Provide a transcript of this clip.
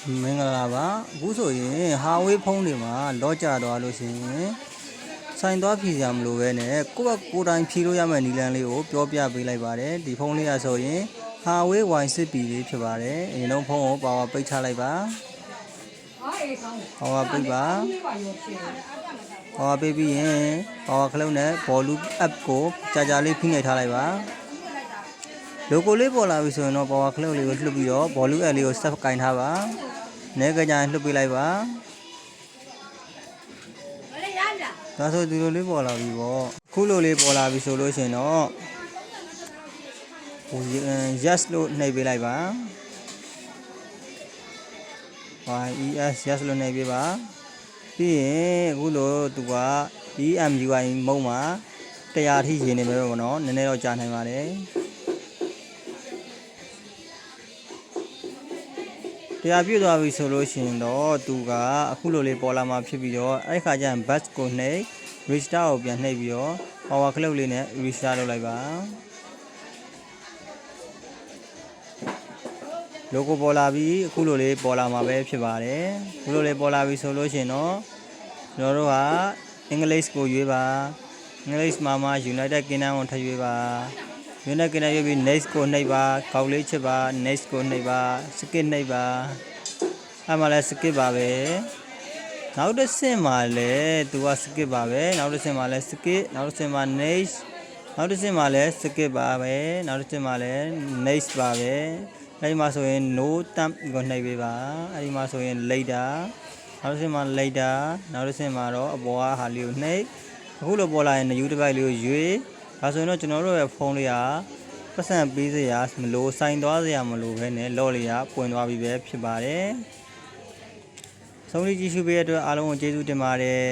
မင်္ဂလာပါအခုဆိုရင်ဟာဝေးဖုန်းတွေမှာလော့ကျသွားလို့ရှိရင်ဆိုင်သွားဖြီးစရာမလိုပဲနဲ့ကိုယ့်ကိုယ်တိုင်ဖြီးလို့ရမယ့်နည်းလမ်းလေးကိုပြောပြပေးလိုက်ပါတယ်ဒီဖုန်းလေးကဆိုရင်ဟာဝေး Y6P လေးဖြစ်ပါတယ်အရင်ဆုံးဖုန်းကိုပါဝါပိတ်ချလိုက်ပါပါဝါပိတ်ပါပါဝါပိတ်ပြီးရင်ပါဝါခလုံးနဲ့ volume up ကိုကြာလေးဖိနှိပ်ထားလိုက်ပါလိုကိုလေးပေါ်လာပြီဆိုရင်တော့ပါဝါခလုံးလေးကိုလှုပ်ပြီးတော့ volume up လေးကို set ကင်ထားပါနဲကြကြလှုပ်ပေးလိုက်ပါဒါဆိုဒီလိုလေးပေါ်လာပြီပေါ့ခုလိုလေးပေါ်လာပြီဆိုလို့ရှိရင်တော့yes လို့နှိပ်ပေးလိုက်ပါ yes yes လို့နှိပ်ပေးပါပြီးရင်အခုလိုသူက EMUI မုံမှာ100ထိရေနေပဲပေါ့နော်နည်းနည်းတော့ကြာနိုင်ပါတယ်တရားပြည့်သွားပြီဆိုလို့ရှိရင်တော့သူကအခုလိုလေးပေါ်လာမှာဖြစ်ပြီးတော့အဲ့ခါကျရင် bus ကိုနှိပ် restart ကိုပြန်နှိပ်ပြီးတော့ power clock လေးနဲ့ restart လုပ်လိုက်ပါ logo ပေါ်လာပြီးအခုလိုလေးပေါ်လာမှာပဲဖြစ်ပါတယ်အခုလိုလေးပေါ်လာပြီဆိုလို့ရှိရင်တော့ကျွန်တော်တို့ကအင်္ဂလိပ်ကိုရွေးပါအင်္ဂလိပ်မှာမှ United Kingdom ကိုထပ်ရွေးပါUnited Kingdom ရွေးပြီး next ကိုနှိပ်ပါကောက်လေးချစ်ပါ next ကိုနှိပ်ပါ skip နှိပ်ပါအဲ့မှာလဲ skip ပါပဲနောက်တစ်ဆင့်မှာလဲသူက skip ပါပဲနောက်တစ်ဆင့်မှာလဲ skip နောက်တစ်ဆင့်မှာ next နောက်တစ်ဆင့်မှာလဲ skip ပါပဲနောက်တစ်ဆင့်မှာလဲ next ပါပဲအဲ့ဒီမှာဆိုရင် no time ကိုနှိပ်ပေးပါအဲ့ဒီမှာဆိုရင် later နောက်တစ်ဆင့်မှာ later နောက်တစ်ဆင့်မှာတော့အပေါ်ကဟာလေးကိုနှိပ်အခုလိုပေါ်လာရင် new device လေးကိုရွေးဒါဆိုရင်တော့ကျွန်တော်တို့ရဲ့ဖုန်းလေးကပတ်စံပေးစရာမလိုစိုင်သွားစရာမလိုပဲနဲ့လော့လေးကပွင့်သွားပြီပဲဖြစ်ပါတယ်ဆုံးဖြတ်ကြည့်ရှုပေးတဲ့အတွက်အားလုံးကိုကျေးဇူးတင်ပါတယ်